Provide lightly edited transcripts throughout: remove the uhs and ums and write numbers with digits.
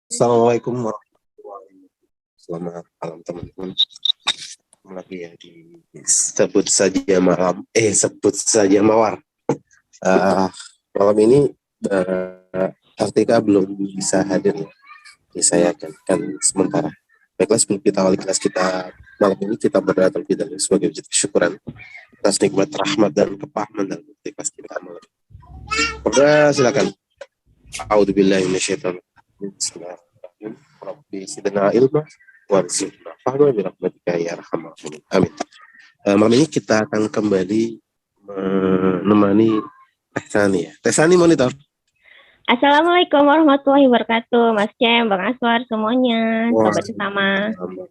Assalamualaikum warahmatullahi wabarakatuh. Selamat malam teman-teman. Lagi ya di sebut saja mawar. Malam ini Artika belum bisa hadir ya. Jadi saya akan sementara. Baiklah, sebelum kita awali kelas kita malam ini, kita berdoa terlebih dahulu sebagai wujud kesyukuran atas nikmat rahmat dan kepahaman dalam kelas kita malam ini. Berdoa silakan. A'udzubillahi minasyaitonir rajim. Bismillahirrahmanirrahim. Rabbi zidna ilma warzuqna fahma birahmatika ya arhamar rahimin. Amin. Malam ini kita akan kembali menemani Teh Sani ya. Teh Sani monitor. Assalamualaikum warahmatullahi wabarakatuh, Mas Cem, Bang Aswar, semuanya, sobat sesama. Halo,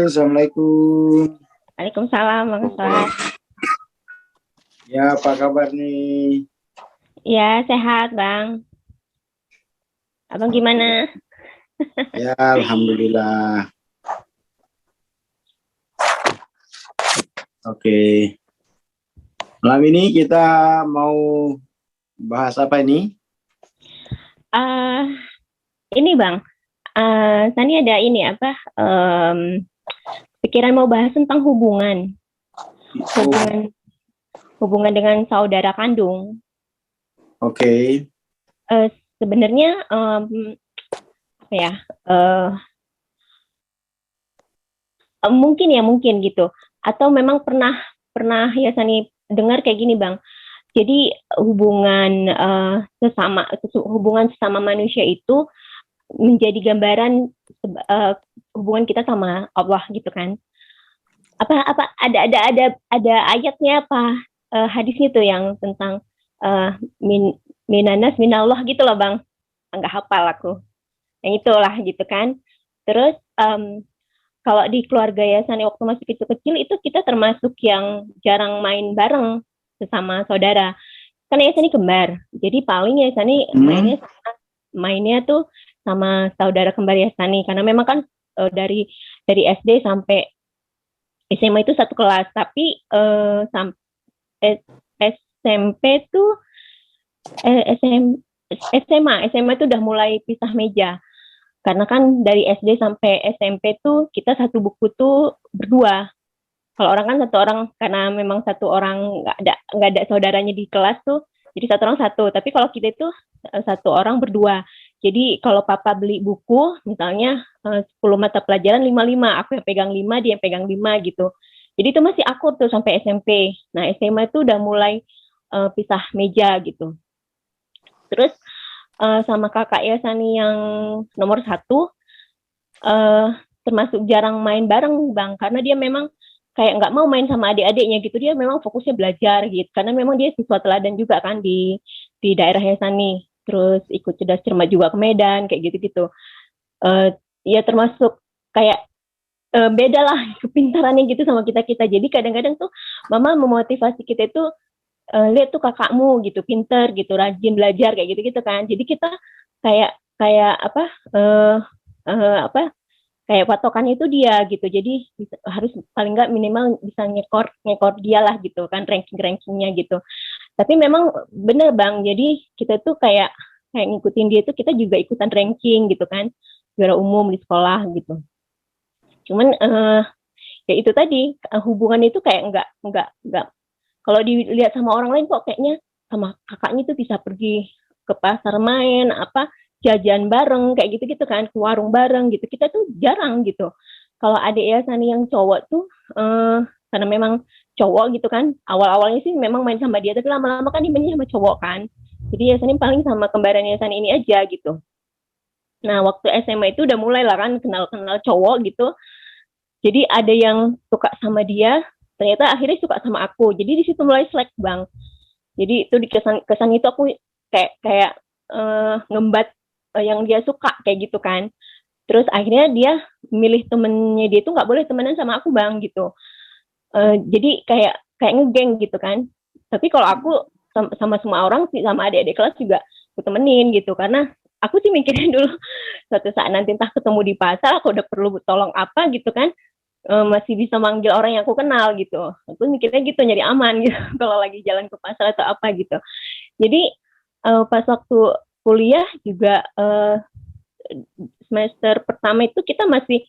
Assalamualaikum. Waalaikumsalam, Bang Aswar. Ya, apa kabar nih? Ya, sehat, Bang. Abang gimana? Ya, alhamdulillah. Oke. Malam ini kita mau bahas apa ini? Ini Bang, Sani ada ini apa? Pikiran mau bahas tentang hubungan dengan saudara kandung. Oke. Sebenarnya mungkin gitu. Atau memang pernah ya Sani dengar kayak gini Bang. Jadi hubungan sesama manusia itu menjadi gambaran hubungan kita sama Allah gitu kan. Apa ada ayatnya apa hadisnya tuh yang tentang minanas minallah gitu loh Bang. Enggak hafal aku. Yang itulah gitu kan. Terus kalau di keluarga ya Sani waktu masih kecil itu kita termasuk yang jar main bareng sesama saudara. Kan ya Sani kembar. Jadi paling ya Sani mainnya tuh sama saudara kembar ya Sani. Karena memang kan dari SD sampai SMA itu satu kelas. Tapi sampai SMP tuh SMA tuh udah mulai pisah meja. Karena kan dari SD sampai SMP tuh kita satu buku tuh berdua. Kalau orang kan satu orang, karena memang satu orang nggak ada saudaranya di kelas tuh, jadi satu orang satu. Tapi kalau kita itu satu orang berdua. Jadi kalau papa beli buku, misalnya 10 mata pelajaran 5-5, aku yang pegang 5, dia yang pegang 5 gitu. Jadi itu masih akur tuh sampai SMP. Nah SMA itu udah mulai pisah meja gitu. Terus sama kakak ya Sani yang nomor 1, termasuk jarang main bareng Bang, karena dia memang kayak nggak mau main sama adik-adiknya gitu, dia memang fokusnya belajar gitu, karena memang dia siswa teladan juga kan di daerah Sani, terus ikut cerdas cermat juga ke Medan kayak gitu-gitu. Ya termasuk kayak beda lah kepintarannya gitu sama kita. Jadi kadang-kadang tuh mama memotivasi kita itu lihat tuh kakakmu gitu pinter gitu, rajin belajar kayak gitu-gitu kan. Jadi kita kayak kayak patokannya itu dia gitu. Jadi harus paling nggak minimal bisa ngekor dia lah gitu kan, rankingnya gitu. Tapi memang bener Bang, jadi kita tuh kayak ngikutin dia tuh, kita juga ikutan ranking gitu kan, juara umum di sekolah gitu. Cuman ya itu tadi, hubungan itu kayak nggak kalau dilihat sama orang lain kok kayaknya sama kakaknya tuh bisa pergi ke pasar main jajan bareng kayak gitu-gitu kan, ke warung bareng gitu. Kita tuh jarang gitu. Kalau adik ya Sani yang cowok tuh karena memang cowok gitu kan, awal-awalnya sih memang main sama dia, tapi lama-lama kan dia mainnya sama cowok kan. Jadi ya Sani paling sama kembarannya Sani ini aja gitu. Nah waktu SMA itu udah mulai lah kan kenal-kenal cowok gitu. Jadi ada yang suka sama dia, ternyata akhirnya suka sama aku. Jadi di situ mulai selek Bang. Jadi itu di kesan itu aku kayak ngembat yang dia suka kayak gitu kan. Terus akhirnya dia milih temennya dia itu nggak boleh temenan sama aku Bang gitu. Jadi kayak ngegeng gitu kan. Tapi kalau aku sama semua orang sih, sama adik-adik kelas juga aku temenin gitu, karena aku sih mikirin dulu suatu saat nanti entah ketemu di pasar aku udah perlu tolong apa gitu kan, masih bisa manggil orang yang aku kenal gitu. Aku mikirnya gitu, nyari aman gitu kalau lagi jalan ke pasar atau apa gitu. Jadi pas waktu kuliah juga semester pertama itu kita masih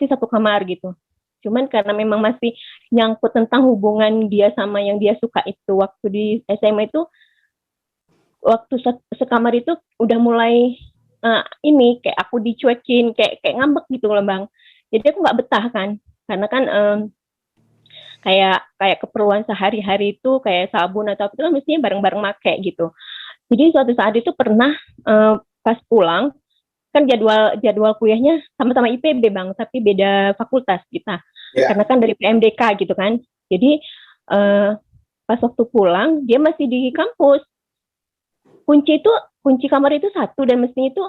satu kamar gitu. Cuman karena memang masih nyangkut tentang hubungan dia sama yang dia suka itu, waktu di SMA itu, waktu sekamar itu udah mulai ini kayak aku dicuekin, kayak ngambek gitu loh Bang. Jadi aku nggak betah kan, karena kan kayak keperluan sehari-hari itu kayak sabun atau apa itu kan mestinya bareng-bareng make gitu. Jadi suatu saat itu pernah pas pulang, kan jadwal kuliahnya sama-sama IPB Bang, tapi beda fakultas kita. Karena kan dari PMDK gitu kan. Jadi pas waktu pulang dia masih di kampus. Kunci kamar itu satu, dan mestinya itu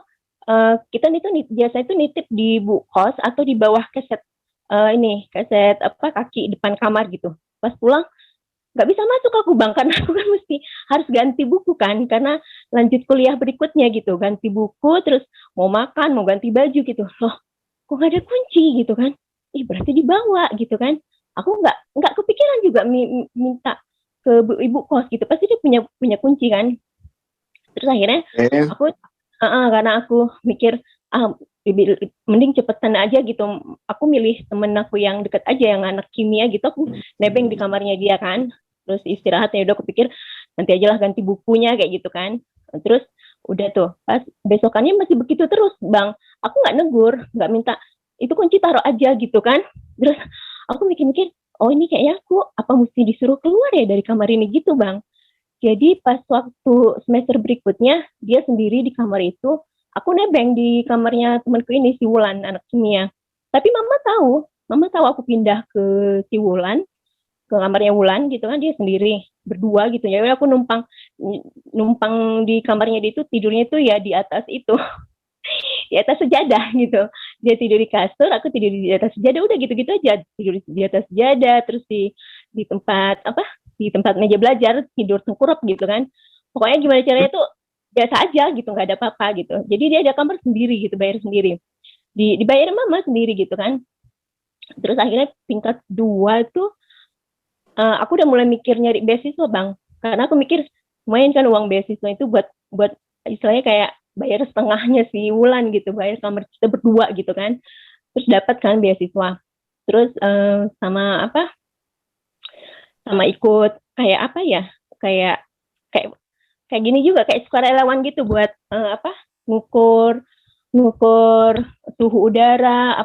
kita itu biasa itu nitip di bu kos atau di bawah keset kaki depan kamar gitu. Pas pulang nggak bisa masuk aku Bang, karena aku kan mesti harus ganti buku kan, karena lanjut kuliah berikutnya gitu, ganti buku terus mau makan, mau ganti baju gitu. Loh, kok nggak ada kunci gitu kan? Berarti dibawa gitu kan? Aku nggak kepikiran juga minta ke ibu kos gitu, pasti dia punya kunci kan. Terus akhirnya aku karena aku mikir mending cepetan aja gitu, aku milih temen aku yang deket aja, yang anak kimia gitu, aku nebeng di kamarnya dia kan. Terus istirahatnya udah aku pikir nanti aja lah ganti bukunya kayak gitu kan. Terus udah tuh pas besokannya masih begitu terus Bang, aku nggak negur, nggak minta itu kunci taruh aja gitu kan. Terus aku mikir-mikir, oh ini kayaknya aku apa mesti disuruh keluar ya dari kamar ini gitu Bang. Jadi pas waktu semester berikutnya dia sendiri di kamar itu, aku nebeng di kamarnya temanku ini, si Wulan, anak kimia. Tapi mama tahu aku pindah ke si Wulan, ke kamarnya Wulan gitu kan, dia sendiri berdua gitu ya. Aku numpang di kamarnya dia itu, tidurnya itu ya di atas itu. Di atas sejadah gitu. Dia tidur di kasur, aku tidur di atas sejadah, udah gitu-gitu aja. Tidur di atas sejadah, terus di tempat meja belajar tidur tengkurap gitu kan. Pokoknya gimana caranya tuh biasa aja gitu, nggak ada apa-apa gitu. Jadi dia ada kamar sendiri gitu, bayar sendiri. Dibayar mama sendiri gitu kan. Terus akhirnya tingkat 2 tuh aku udah mulai mikir nyari beasiswa Bang. Karena aku mikir lumayan kan uang beasiswa itu buat istilahnya kayak bayar setengahnya si Wulan gitu, bayar kamar kita berdua gitu kan. Terus dapat kan beasiswa. Terus sama ikut kayak kayak gini juga, kayak sukarelawan gitu buat ngukur suhu udara,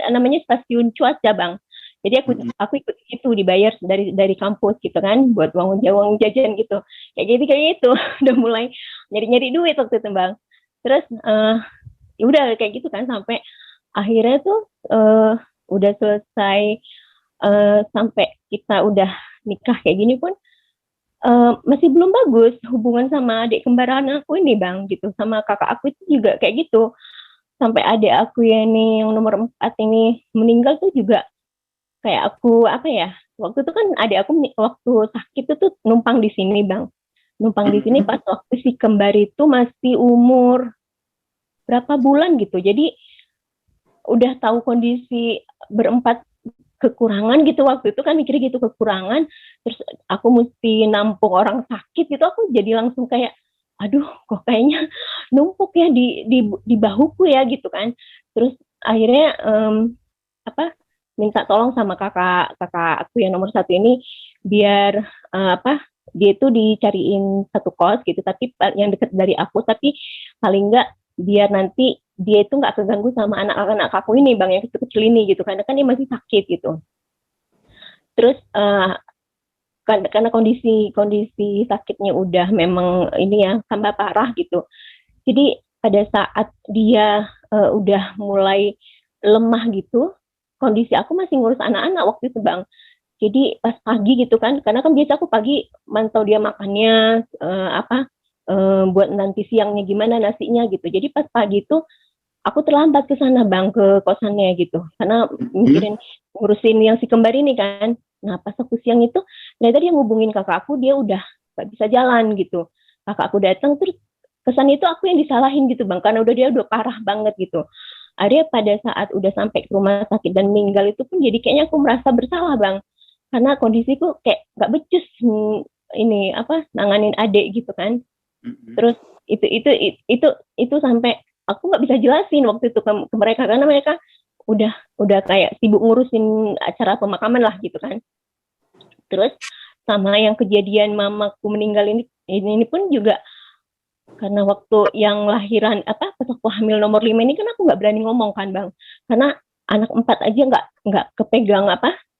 namanya stasiun cuaca Bang. Jadi aku ikut itu, dibayar dari kampus gitu kan, buat uang jajan gitu. Kayak gitu udah mulai nyari duit waktu itu Bang. Terus ya udah kayak gitu kan sampai akhirnya tuh udah selesai, sampai kita udah nikah kayak gini pun masih belum bagus hubungan sama adik kembaran aku ini Bang gitu, sama kakak aku itu juga kayak gitu. Sampai adik aku yang nomor 4 ini meninggal tuh juga kayak aku waktu itu kan adik aku waktu sakit itu tuh numpang di sini Bang, pas waktu si kembar itu masih umur berapa bulan gitu. Jadi udah tahu kondisi berempat kekurangan gitu, waktu itu kan mikir gitu, kekurangan, terus aku mesti nampung orang sakit gitu, aku jadi langsung kayak aduh kok kayaknya numpuk ya di bahuku ya gitu kan. Terus akhirnya minta tolong sama kakak aku yang nomor 1 ini biar dia itu dicariin satu kos gitu, tapi yang dekat dari aku, tapi paling enggak biar nanti dia itu nggak keganggu sama anak-anak aku ini Bang, yang kecil-kecil ini gitu, karena kan dia masih sakit gitu. Terus karena kondisi sakitnya udah memang ini ya tambah parah gitu. Jadi pada saat dia udah mulai lemah gitu, kondisi aku masih ngurus anak-anak waktu itu Bang. Jadi pas pagi gitu kan, karena kan biasa aku pagi mantau dia makannya buat nanti siangnya gimana nasinya gitu. Jadi pas pagi itu aku terlambat ke sana Bang, ke kosannya gitu, karena mikirin ngurusin yang si kembar ini kan. Nah pas aku siang itu ternyata dia ngubungin kakak aku, dia udah gak bisa jalan gitu. Kakak aku datang, terus kesan itu aku yang disalahin gitu Bang, karena dia udah parah banget gitu. Akhirnya pada saat udah sampai ke rumah sakit dan meninggal itu pun jadi kayaknya aku merasa bersalah Bang, karena kondisiku kayak gak becus nanganin adik gitu kan. Terus itu sampai aku nggak bisa jelasin waktu itu ke mereka karena mereka udah kayak sibuk ngurusin acara pemakaman lah gitu kan. Terus sama yang kejadian mamaku meninggal ini pun juga karena waktu yang lahiran pas aku hamil nomor 5 ini kan aku nggak berani ngomong kan bang, karena anak 4 aja nggak kepegang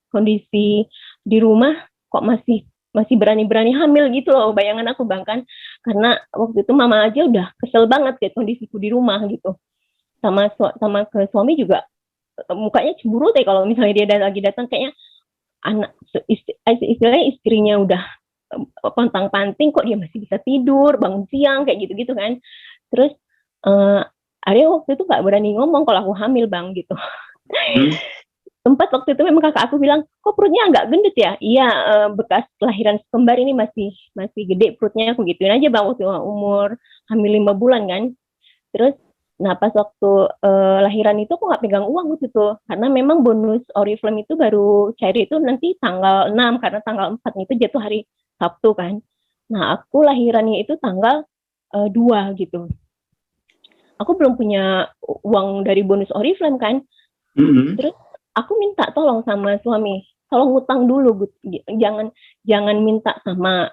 kondisi di rumah, kok masih berani hamil gitu loh, bayangan aku bang kan, karena waktu itu mama aja udah kesel banget kayak kondisiku di rumah gitu, sama ke suami juga mukanya cemburu deh kalau misalnya dia lagi datang, kayaknya istilahnya istrinya udah pontang-panting kok dia masih bisa tidur bangun siang kayak gitu kan. Terus Arya waktu itu nggak berani ngomong kalau aku hamil bang gitu. Sempat waktu itu memang kakak aku bilang, kok perutnya agak gendut ya? Iya, bekas kelahiran kembar ini masih gede perutnya, aku gituin aja bang waktu umur hamil 5 bulan kan. Terus nah pas waktu lahiran itu aku nggak pegang uang waktu itu, karena memang bonus Oriflame itu baru cair itu nanti tanggal 6, karena tanggal 4 itu jatuh hari Sabtu kan. Nah aku lahirannya itu tanggal 2 gitu. Aku belum punya uang dari bonus Oriflame kan. Terus aku minta tolong sama suami, tolong ngutang dulu, jangan minta sama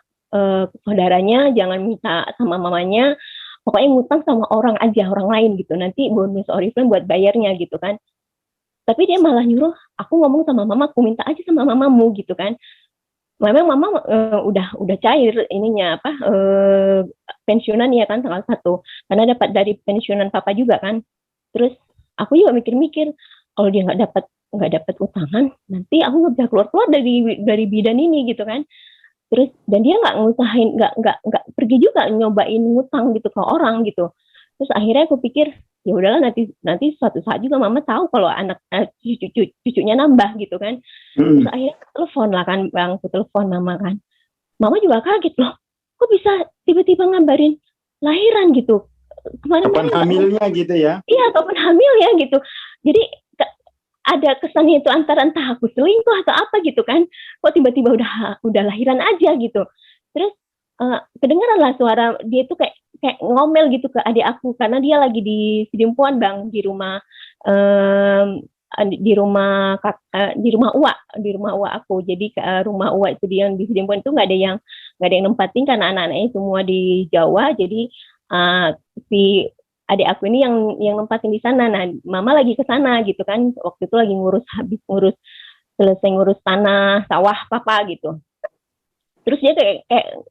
saudaranya, jangan minta sama mamanya, pokoknya ngutang sama orang aja, orang lain gitu, nanti bonus Oriflame buat bayarnya gitu kan. Tapi dia malah nyuruh aku ngomong sama mama, aku minta aja sama mamamu gitu kan. Memang mama udah cair ininya pensiunan ya kan tanggal 1, karena dapat dari pensiunan papa juga kan. Terus aku juga mikir-mikir, kalau dia nggak dapat utangan, nanti aku nggak bisa keluar dari bidan ini gitu kan. Terus dan dia nggak ngusahain, nggak pergi juga nyobain ngutang gitu ke orang gitu. Terus akhirnya aku pikir ya udahlah, nanti suatu saat juga mama tahu kalau anak cucunya nambah gitu kan. Terus akhirnya telepon lah kan bang, aku telepon mama kan. Mama juga kaget loh, kok bisa tiba-tiba ngabarin lahiran gitu. Kapan hamilnya gitu ya? Iya, kapan hamil ya gitu. Jadi ada kesannya itu antara entah aku selingkuh atau apa gitu kan, kok tiba-tiba udah lahiran aja gitu. Terus kedengaran lah suara dia tuh kayak ngomel gitu ke adik aku, karena dia lagi di Sidimpuan bang, di rumah uak aku. Jadi rumah uak itu dia yang di Sidimpuan itu nggak ada yang nempatin karena anak-anaknya semua di Jawa. Jadi si adik aku ini yang nempatin di sana. Nah, mama lagi ke sana gitu kan. Waktu itu lagi selesai ngurus tanah sawah papa gitu. Terus dia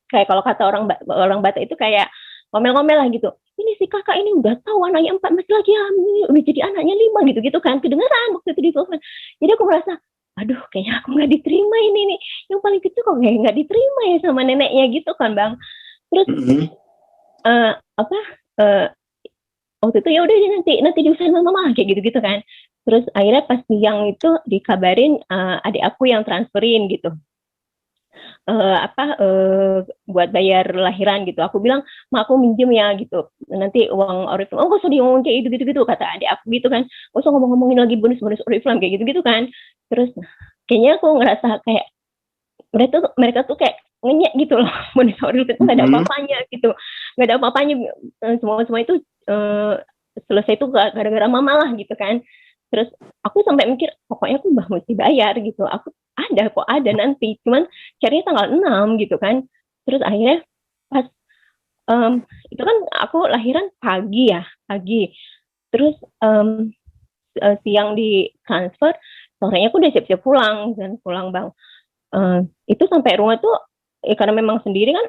kayak kalau kata orang Batak itu kayak ngomel-ngomel lah gitu. Ini si kakak ini udah tahu anaknya 4 masih lagi hamil, udah jadi anaknya 5 gitu kan. Kedengeran waktu itu di telepon. Jadi aku merasa, aduh kayaknya aku nggak diterima ini nih. Yang paling kecil kok kayak nggak diterima ya sama neneknya gitu kan bang. Terus waktu itu ya udah nanti diusahain sama mama kayak gitu kan. Terus akhirnya pas siang itu dikabarin adik aku yang transferin gitu, buat bayar lahiran gitu. Aku bilang, ma aku minjem ya gitu, nanti uang Oriflame. Oh gak usah diomongin kayak gitu kata adik aku gitu kan. Gak usah ngomongin lagi bonus Oriflame kayak gitu kan. Terus kayaknya aku ngerasa kayak mereka tuh kayak ngenyek gitu loh. Bonus Oriflame itu gak ada apa-apanya gitu, gak ada apa-apanya. Semua itu selesai itu gara-gara mama lah gitu kan. Terus aku sampai mikir, pokoknya aku mesti bayar gitu. Aku ada nanti, cuman carinya tanggal 6 gitu kan. Terus akhirnya pas itu kan aku lahiran pagi. Terus siang di transfer, sorenya aku udah siap-siap pulang bang. Itu sampai rumah tuh karena memang sendiri kan,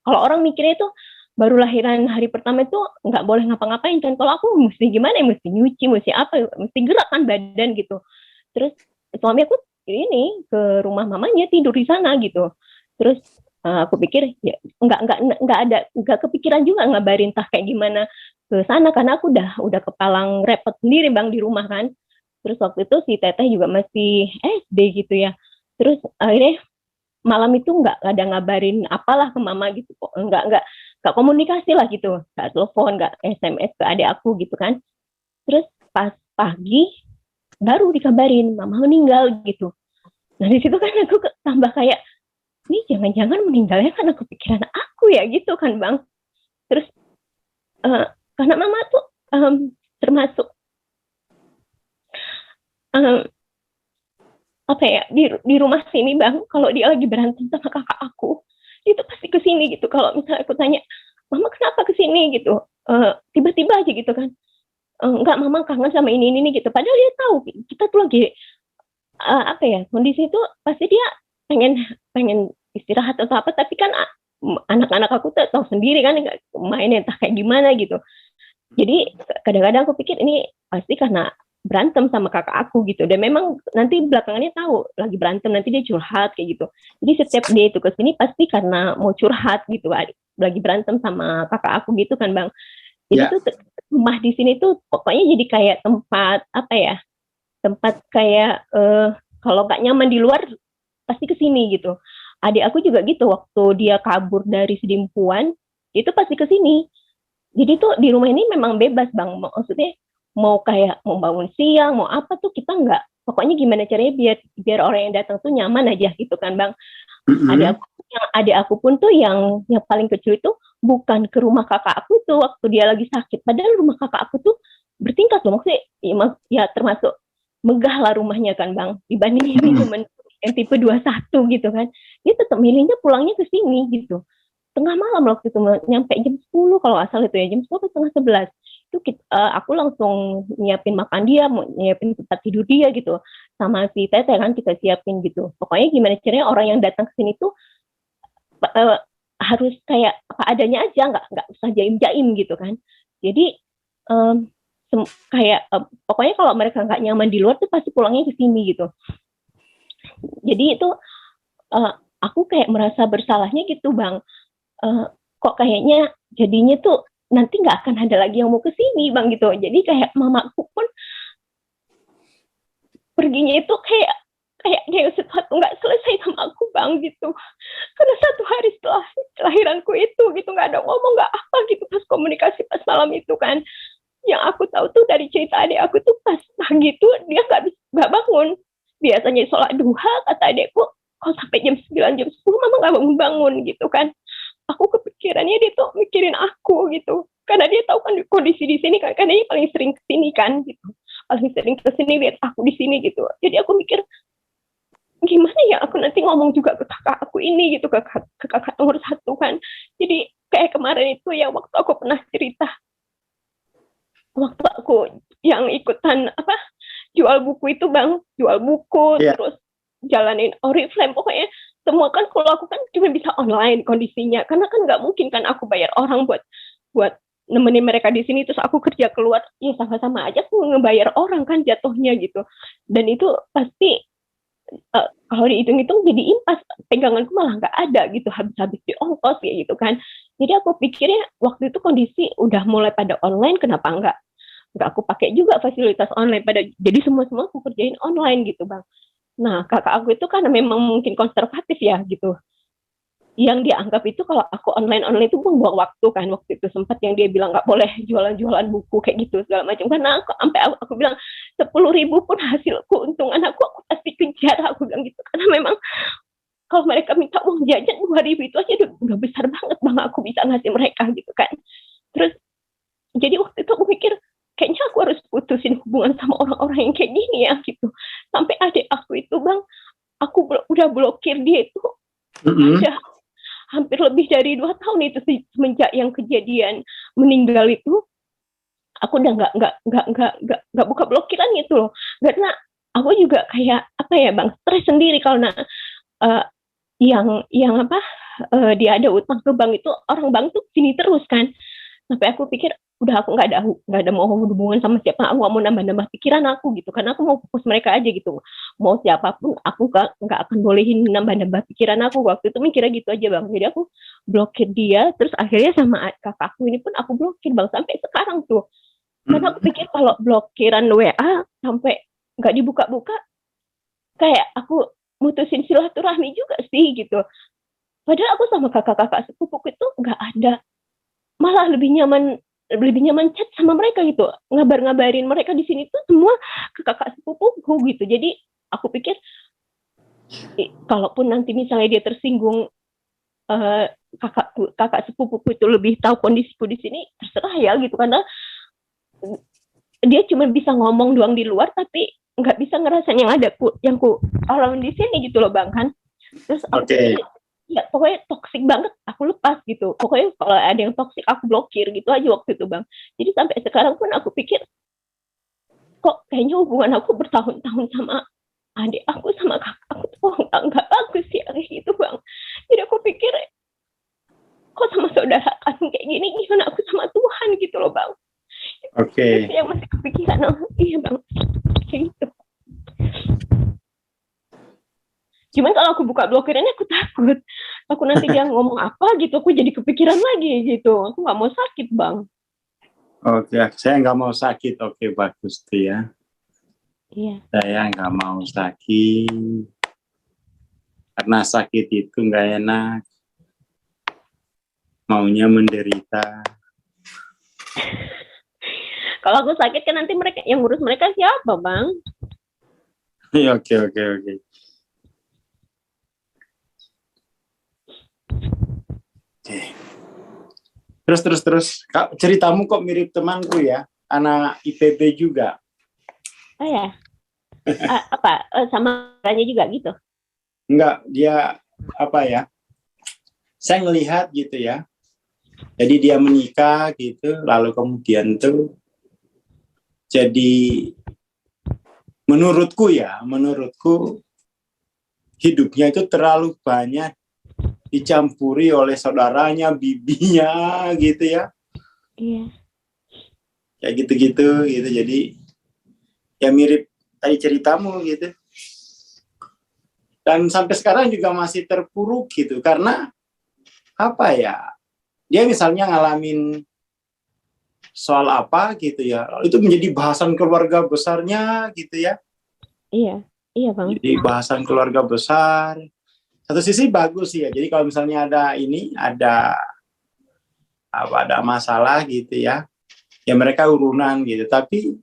kalau orang mikirnya itu baru lahiran hari pertama itu nggak boleh ngapa-ngapain kan. Kalau aku mesti gimana ya, mesti nyuci, mesti apa, mesti gerak kan badan gitu. Terus suami aku ini ke rumah mamanya tidur di sana gitu. Terus aku pikir ya nggak kepikiran juga ngabarin tah kayak gimana ke sana, karena aku udah kepalang repot sendiri bang di rumah kan. Terus waktu itu si teteh juga masih SD gitu ya. Terus akhirnya malam itu nggak ada ngabarin apalah ke mama gitu, nggak komunikasi lah gitu, nggak telepon, nggak SMS ke adik aku gitu kan. Terus pas pagi baru dikabarin mama meninggal gitu. Nah di situ kan aku tambah kayak, ini jangan-jangan meninggalnya karena kepikiran aku ya gitu kan bang. Terus karena mama tuh termasuk apa ya, di rumah sini Bang, kalau dia lagi berantem sama kakak aku, itu pasti kesini gitu. Kalau misalnya aku tanya, mama kenapa kesini gitu, tiba-tiba aja gitu kan, enggak mama kangen sama ini gitu. Padahal dia tahu kita tuh lagi apa ya, kondisi itu pasti dia pengen istirahat atau apa, tapi kan anak-anak aku tuh tahu sendiri kan mainnya entah kayak gimana gitu. Jadi kadang-kadang aku pikir ini pasti karena berantem sama kakak aku gitu, dan memang nanti belakangannya tahu lagi berantem, nanti dia curhat kayak gitu. Jadi setiap dia itu kesini pasti karena mau curhat gitu, lagi berantem sama kakak aku gitu kan Bang. Jadi tuh rumah di sini tuh pokoknya jadi kayak tempat apa ya, tempat kayak kalau nggak nyaman di luar pasti kesini gitu. Adik aku juga gitu, waktu dia kabur dari Sedimpuan itu pasti kesini. Jadi tuh di rumah ini memang bebas Bang, maksudnya mau kayak mau bangun siang mau apa tuh kita nggak, pokoknya gimana caranya biar orang yang datang tuh nyaman aja gitu kan Bang. Adik aku pun tuh yang paling kecil itu bukan ke rumah kakak aku tuh waktu dia lagi sakit, padahal rumah kakak aku tuh bertingkat loh, maksudnya ya termasuk megah lah rumahnya kan Bang, dibanding ini cuma yang tipe 21 gitu kan. Dia tetap milihnya pulangnya ke sini gitu, tengah malam waktu itu, nyampe jam 10 kalau asal itu ya, jam 10 setengah 11 itu aku langsung nyiapin makan dia, mau nyiapin tempat tidur dia gitu, sama si Teteh kan kita siapin gitu. Pokoknya gimana caranya orang yang datang ke sini tuh harus kayak apa adanya aja, nggak usah jaim-jaim gitu kan. Jadi kayak pokoknya kalau mereka nggak nyaman di luar tuh pasti pulangnya ke sini gitu. Jadi itu aku kayak merasa bersalahnya gitu Bang. Kok kayaknya jadinya tuh nanti nggak akan ada lagi yang mau kesini Bang gitu. Jadi kayak mamaku pun perginya itu kayak sesuatu nggak selesai sama aku Bang gitu. Karena 1 hari setelah kelahiranku itu gitu nggak ada ngomong nggak apa gitu pas komunikasi pas malam itu kan. Yang aku tahu tuh dari cerita adik aku tuh pas pagi tuh dia nggak bangun. Biasanya sholat duha kata adikku, kalau sampai jam 9 jam 10 mama nggak bangun gitu kan. Aku kepikirannya dia tuh mikirin aku gitu, karena dia tahu kan kondisi di sini kan, karena dia paling sering kesini kan gitu, paling sering kesini lihat aku di sini gitu. Jadi aku mikir gimana ya aku nanti ngomong juga ke kakak aku ini gitu, ke kakak nomor 1 kan. Jadi kayak kemarin itu ya, waktu aku pernah cerita, waktu aku yang ikutan apa jual buku itu Bang, jual buku terus jalanin Oriflame, pokoknya semua kan kalau aku kan cuma bisa online kondisinya, karena kan nggak mungkin kan aku bayar orang buat nemenin mereka di sini terus aku kerja keluar, ya sama-sama aja aku ngebayar orang kan jatuhnya gitu. Dan itu pasti kalau dihitung-hitung jadi impas, peganganku malah nggak ada gitu, habis-habis di ongkos ya gitu kan. Jadi aku pikirnya waktu itu kondisi udah mulai pada online, kenapa nggak aku pakai juga fasilitas online, jadi semua aku kerjain online gitu Bang. Nah kakak aku itu kan memang mungkin konservatif ya gitu, yang dia anggap itu kalau aku online itu buang waktu kan. Waktu itu sempat yang dia bilang nggak boleh jualan buku kayak gitu segala macam, karena sampai aku bilang 10.000 pun hasil keuntungan aku pasti kejar, aku bilang gitu, karena memang kalau mereka minta uang jajan 2.000 itu aja udah besar banget Bang aku bisa ngasih mereka gitu kan. Terus jadi waktu itu aku mikir kayaknya aku harus putusin hubungan sama orang-orang yang kayak gini ya gitu. Sampai adik aku itu Bang, aku udah blokir dia itu ada hampir lebih dari 2 tahun itu semenjak yang kejadian meninggal itu. Aku udah nggak buka blokiran itu loh, karena aku juga kayak apa ya Bang, stres sendiri karena yang apa dia ada utang ke bank itu, orang bank tuh sini terus kan. Sampai aku pikir udah aku nggak ada mau hubungan sama siapa, aku nggak mau nambah pikiran aku gitu, karena aku mau fokus mereka aja gitu. Mau siapapun aku nggak akan bolehin nambah pikiran aku. Waktu itu mikirnya gitu aja Bang, jadi aku blokir dia. Terus akhirnya sama kakakku ini pun aku blokir Bang sampai sekarang tuh, karena aku pikir kalau blokiran WA sampai nggak dibuka-buka kayak aku mutusin silaturahmi juga sih gitu. Padahal aku sama kakak-kakak sepupuku itu nggak ada, malah lebih nyaman chat sama mereka gitu, ngabarin mereka di sini tuh semua ke kakak sepupuku gitu. Jadi aku pikir kalaupun nanti misalnya dia tersinggung kakak sepupuku itu lebih tahu kondisiku di sini, terserah ya gitu, karena dia cuma bisa ngomong doang di luar tapi nggak bisa ngerasain yang ku alami di sini gitu loh Bang kan. Terus aku pikir ya pokoknya toksik banget, aku lepas gitu. Pokoknya kalau ada yang toksik aku blokir gitu aja waktu itu Bang. Jadi sampai sekarang pun aku pikir kok kayaknya hubungan aku bertahun-tahun sama adik aku sama kakak aku tuh nggak bagus ya kayak gitu Bang. Jadi aku pikir kok sama saudara kan kayak gini, gimana aku sama Tuhan gitu loh Bang. Oke. Itu yang masih kepikiran. Iya Bang, kayak gitu. Cuman kalau aku buka blokirnya aku takut. Aku nanti dia ngomong apa gitu, aku jadi kepikiran lagi gitu. Aku nggak mau sakit Bang. Oke, saya nggak mau sakit. Oke, bagus tuh ya. Iya. Saya nggak mau sakit. Karena sakit itu nggak enak. Maunya menderita. Kalau aku sakit kan nanti mereka yang ngurus mereka siapa Bang? Oke. Terus. Kak, ceritamu kok mirip temanku ya, anak IPB juga. Oh ya. Apa sama orangnya juga gitu? Enggak, dia apa ya? Saya ngelihat gitu ya. Jadi dia menikah gitu, lalu kemudian tuh jadi menurutku hidupnya itu terlalu banyak dicampuri oleh saudaranya, bibinya gitu ya. Iya. Kayak gitu. Jadi ya mirip tadi ceritamu gitu. Dan sampai sekarang juga masih terpuruk gitu. Karena apa ya? Dia misalnya ngalamin soal apa gitu ya. Itu menjadi bahasan keluarga besarnya gitu ya. Iya Bang. Jadi bahasan keluarga besar. Satu sisi bagus ya. Jadi kalau misalnya ada masalah gitu ya. Ya mereka urunan gitu. Tapi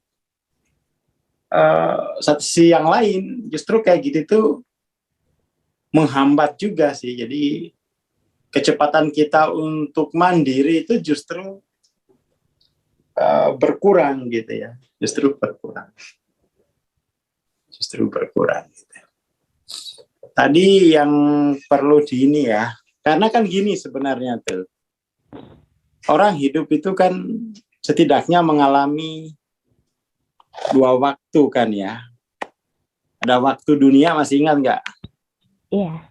satu sisi yang lain justru kayak gitu tuh menghambat juga sih. Jadi kecepatan kita untuk mandiri itu justru berkurang gitu ya. Justru berkurang gitu. Tadi yang perlu ini ya. Karena kan gini sebenarnya tuh. Orang hidup itu kan setidaknya mengalami 2 waktu kan ya. Ada waktu dunia, masih ingat nggak? Iya.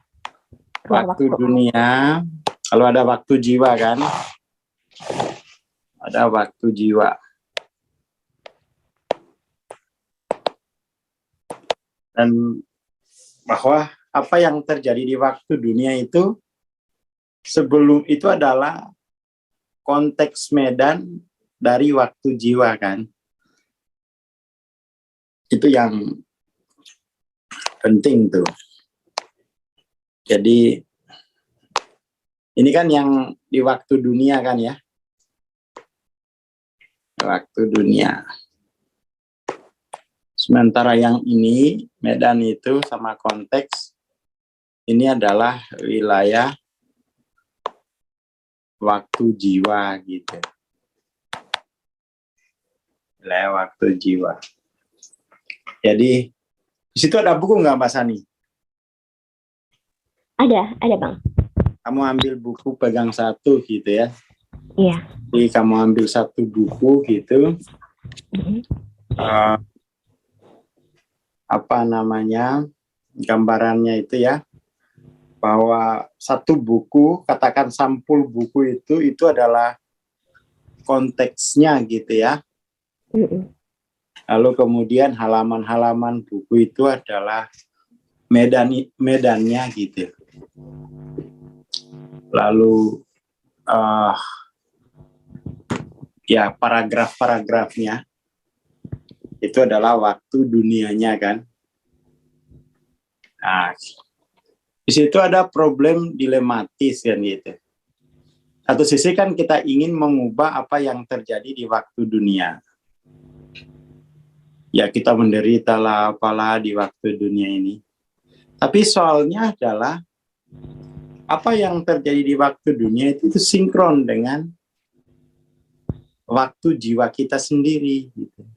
Waktu dunia, kalau ada waktu jiwa kan? Ada waktu jiwa. Dan bahwa apa yang terjadi di waktu dunia itu sebelum itu adalah konteks medan dari waktu jiwa kan. Itu yang penting tuh. Jadi ini kan yang di waktu dunia kan ya. Waktu dunia. Sementara yang ini, medan itu sama konteks, ini adalah wilayah waktu jiwa gitu. Wilayah waktu jiwa. Jadi, di situ ada buku nggak Mbak Sani? Ada Bang. Kamu ambil buku, pegang satu gitu ya. Iya. Jadi kamu ambil satu buku gitu. Apa namanya, gambarannya itu ya, bahwa satu buku, katakan sampul buku itu adalah konteksnya gitu ya. Lalu kemudian halaman-halaman buku itu adalah medannya gitu. Lalu ya paragraf-paragrafnya itu adalah waktu dunianya kan. Nah, di situ ada problem dilematis kan gitu. Satu sisi kan kita ingin mengubah apa yang terjadi di waktu dunia. Ya kita menderita lah apalah di waktu dunia ini. Tapi soalnya adalah apa yang terjadi di waktu dunia itu sinkron dengan waktu jiwa kita sendiri gitu.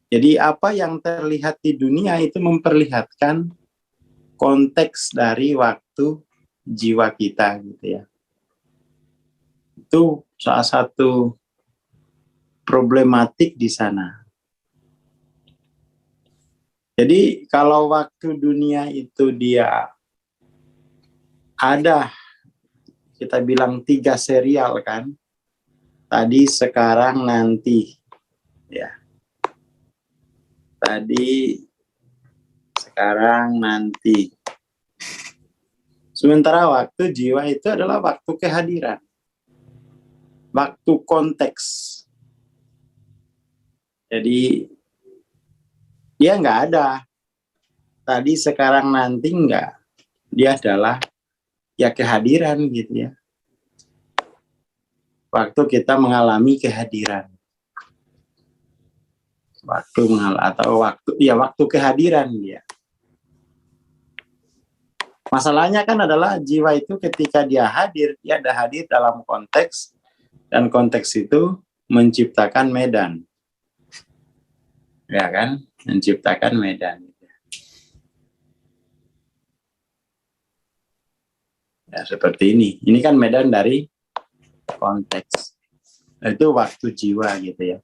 Jadi apa yang terlihat di dunia itu memperlihatkan konteks dari waktu jiwa kita gitu ya. Itu salah satu problematik di sana. Jadi kalau waktu dunia itu dia ada, kita bilang 3 serial kan, tadi, sekarang, nanti, ya. Tadi, sekarang, nanti. Sementara waktu jiwa itu adalah waktu kehadiran, waktu konteks. Jadi dia nggak ada tadi, sekarang, nanti, nggak. Dia adalah ya kehadiran gitu ya. Waktu kita mengalami kehadiran. Waktu kehadiran dia. Masalahnya kan adalah jiwa itu ketika dia ada hadir dalam konteks, dan konteks itu menciptakan medan. Ya kan? Menciptakan medan. Ya seperti ini. Ini kan medan dari konteks. Itu waktu jiwa gitu ya.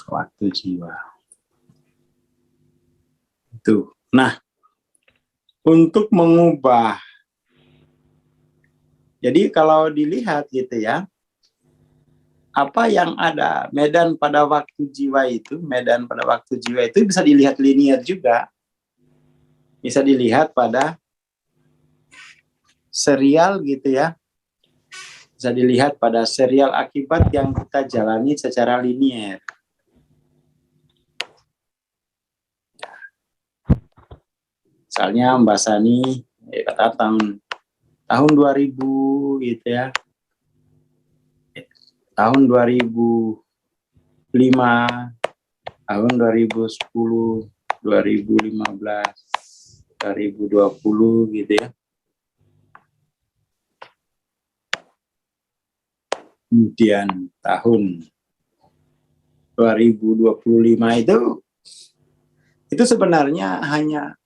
Waktu jiwa. Itu. Nah, untuk mengubah, jadi kalau dilihat gitu ya, apa yang ada medan pada waktu jiwa itu, medan pada waktu jiwa itu bisa dilihat linear juga. Bisa dilihat pada serial gitu ya. Bisa dilihat pada serial akibat yang kita jalani secara linear. Misalnya Mbak Sani kata tahun 2000 gitu ya. Tahun 2005, tahun 2010, 2015, 2020 gitu ya. Kemudian tahun 2025 itu sebenarnya hanya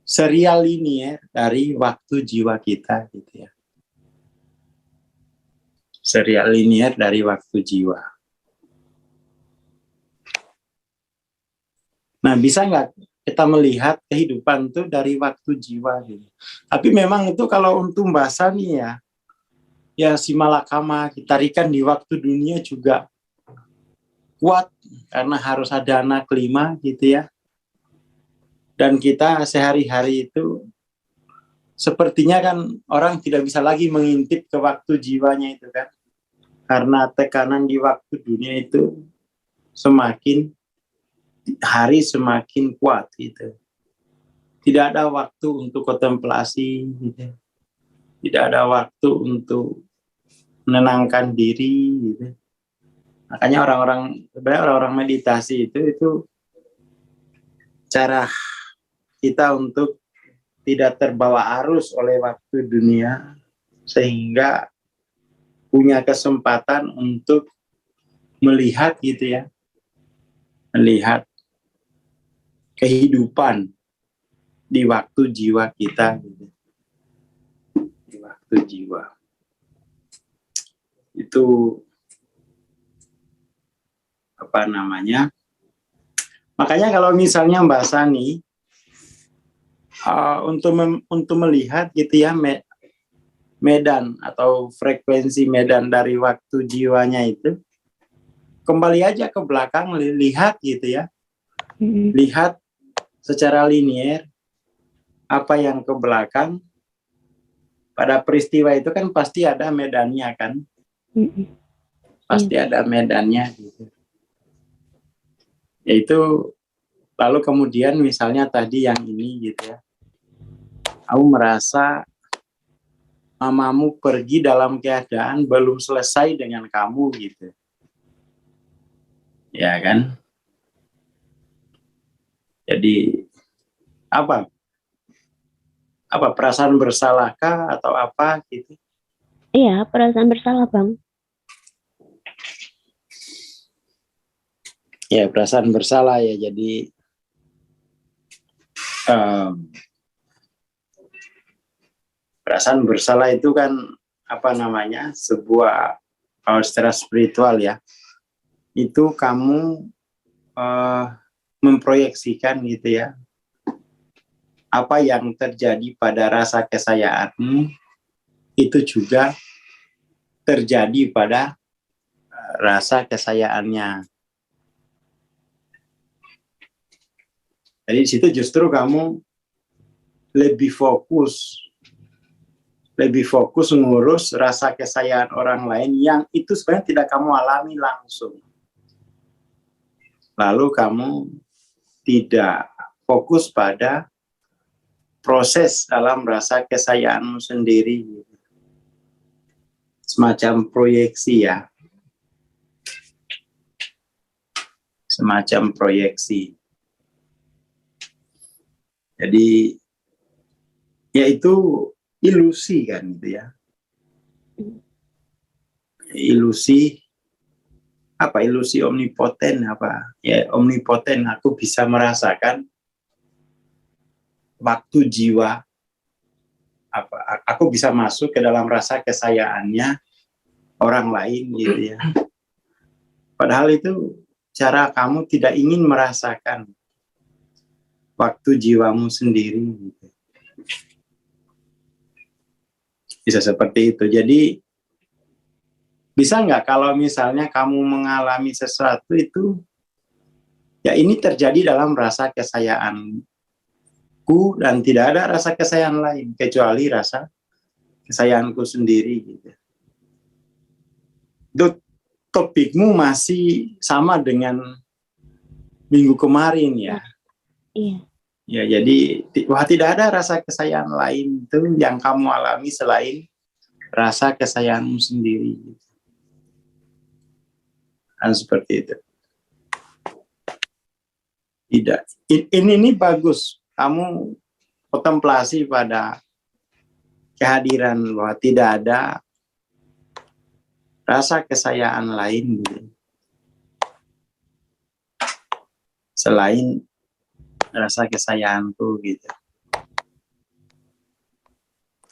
serial linear dari waktu jiwa kita gitu ya. Serial linear dari waktu jiwa. Nah, bisa nggak kita melihat kehidupan itu dari waktu jiwa gitu. Tapi memang itu kalau untuk Mbak Sani ya si malakama ditarikan di waktu dunia juga kuat karena harus ada anak 5 gitu ya. Dan kita sehari-hari itu sepertinya kan orang tidak bisa lagi mengintip ke waktu jiwanya itu kan. Karena tekanan di waktu dunia itu semakin hari semakin kuat gitu. Tidak ada waktu untuk kontemplasi gitu. Tidak ada waktu untuk menenangkan diri gitu. Makanya orang-orang meditasi itu cara kita untuk tidak terbawa arus oleh waktu dunia sehingga punya kesempatan untuk melihat gitu ya. Melihat kehidupan di waktu jiwa kita gitu. Di waktu jiwa. Itu apa namanya? Makanya kalau misalnya Mbak Sani untuk melihat gitu ya medan atau frekuensi medan dari waktu jiwanya itu, kembali aja ke belakang, lihat gitu ya. Lihat secara linear apa yang ke belakang. Pada peristiwa itu kan pasti ada medannya kan. Pasti ada medannya gitu. Yaitu lalu kemudian misalnya tadi yang ini gitu ya. Kamu merasa mamamu pergi dalam keadaan belum selesai dengan kamu gitu. Ya kan? Jadi apa? apa, perasaan bersalahkah atau apa gitu? Iya, perasaan bersalah, Bang. Ya, perasaan bersalah ya. Jadi perasaan bersalah itu kan apa namanya, sebuah, kalau secara spiritual ya, itu kamu memproyeksikan gitu ya, apa yang terjadi pada rasa kesayanganmu itu juga terjadi pada rasa kesayangannya. Jadi di situ justru kamu lebih fokus ngurus rasa kesayangan orang lain yang itu sebenarnya tidak kamu alami langsung. Lalu kamu tidak fokus pada proses dalam rasa kesayanganmu sendiri. Semacam proyeksi ya. Semacam proyeksi. Jadi ya itu ilusi kan gitu ya. Ilusi apa, ilusi omnipoten apa? Ya omnipoten, aku bisa merasakan waktu jiwa apa, aku bisa masuk ke dalam rasa kesayangannya orang lain gitu ya. Padahal itu cara kamu tidak ingin merasakan waktu jiwamu sendiri gitu. Bisa seperti itu. Jadi bisa nggak kalau misalnya kamu mengalami sesuatu itu, ya ini terjadi dalam rasa kesayanganku dan tidak ada rasa kesayangan lain kecuali rasa kesayanganku sendiri gitu. Topikmu masih sama dengan minggu kemarin ya. Iya. Ya, jadi tidak ada rasa kesayangan lain itu yang kamu alami selain rasa kesayanganmu sendiri. Dan seperti itu. Tidak. Ini bagus. Kamu kontemplasi pada kehadiran bahwa tidak ada rasa kesayangan lain gitu, selain rasa kesayanganku gitu.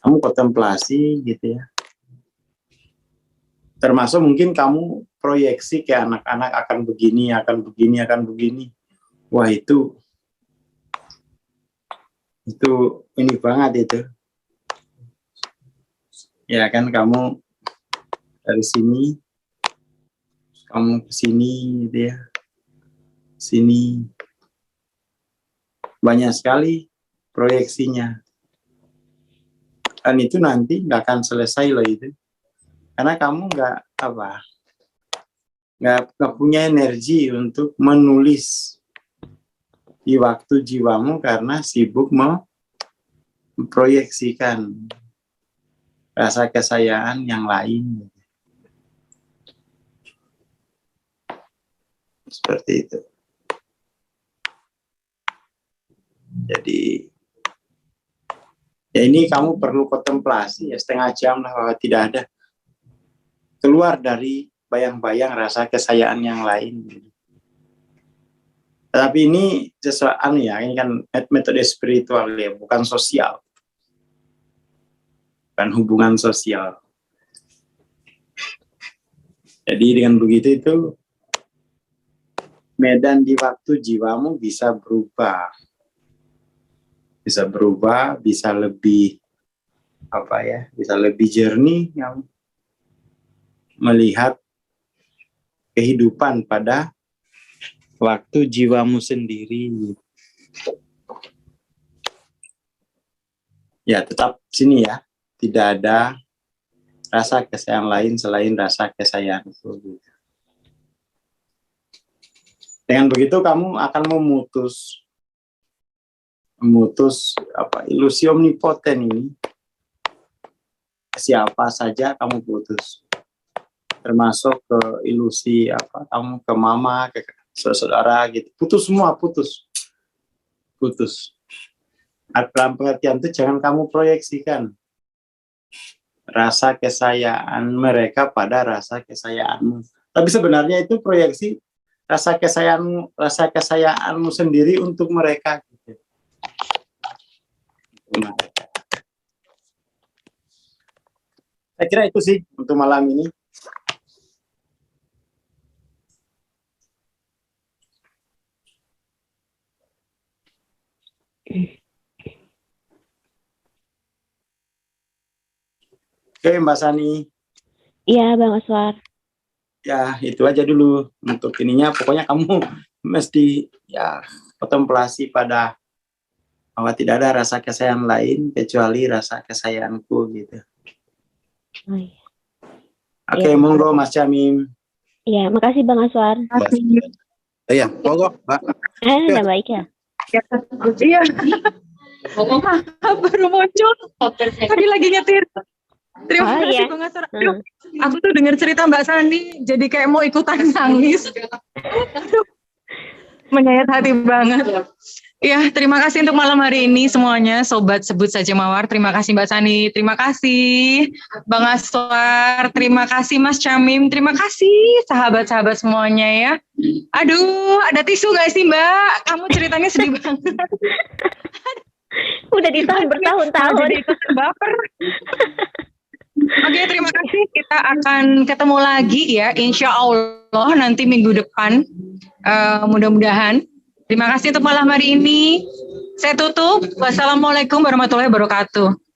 Kamu kontemplasi gitu ya. Termasuk mungkin kamu proyeksi ke anak-anak akan begini, akan begini, akan begini. Wah itu ini banget itu. Ya kan, kamu dari sini, kamu ke sini gitu ya. Sini. Banyak sekali proyeksinya. Dan itu nanti nggak akan selesai loh itu. Karena kamu nggak punya energi untuk menulis di waktu jiwamu karena sibuk memproyeksikan rasa kesayangan yang lain. Seperti itu. Jadi ya ini kamu perlu kontemplasi ya, setengah jam lah, bahwa tidak ada, keluar dari bayang-bayang rasa kesayangan yang lain. Tapi ini sesuatu ya, ini kan metode spiritual ya, bukan sosial, bukan hubungan sosial. Jadi dengan begitu itu medan di waktu jiwamu bisa berubah. Bisa lebih bisa lebih jernih ya, melihat kehidupan pada waktu jiwamu sendiri. Ya tetap sini ya, tidak ada rasa kesayangan lain selain rasa kesayanganku. Dengan begitu kamu akan memutus ilusi omnipoten ini. Siapa saja kamu putus, termasuk ke ilusi kamu ke mama, ke saudara gitu, putus semua, putus. Dalam pengertian itu jangan kamu proyeksikan rasa kesayaan mereka pada rasa kesayaanmu. Tapi sebenarnya itu proyeksi rasa kesayaanmu sendiri untuk mereka. Gitu. Saya kira itu sih untuk malam ini. Oke, Mbak Sani. Iya, Bang Aswar. Ya, itu aja dulu untuk ininya. Pokoknya kamu mesti ya kontemplasi pada bahwa tidak ada rasa kesayangan lain kecuali rasa kesayanganku gitu. Oh, iya. Oke, Ya. monggo Mas Jamim. Iya, makasih Bang Aswar. Iya, monggo, Mbak. Udah baik ya? Iya. Baru muncul. Tadi lagi nyetir. Terima kasih iya. Bang Aswar. Aduh, aku tuh dengar cerita Mbak Sani, jadi kayak mau ikutan nangis. Menyayat hati banget. Ya, terima kasih untuk malam hari ini semuanya, Sobat Sebut Saja Mawar. Terima kasih Mbak Sani, terima kasih Bang Aswar, terima kasih Mas Jamim, terima kasih sahabat-sahabat semuanya ya. Aduh, ada tisu nggak sih Mbak? Kamu ceritanya sedih banget. Udah ditahan bertahun-tahun. Jadi ikutan baper. Oke, terima kasih. Kita akan ketemu lagi ya, insya Allah nanti minggu depan. Mudah-mudahan. Terima kasih untuk malam hari ini. Saya tutup. Wassalamualaikum warahmatullahi wabarakatuh.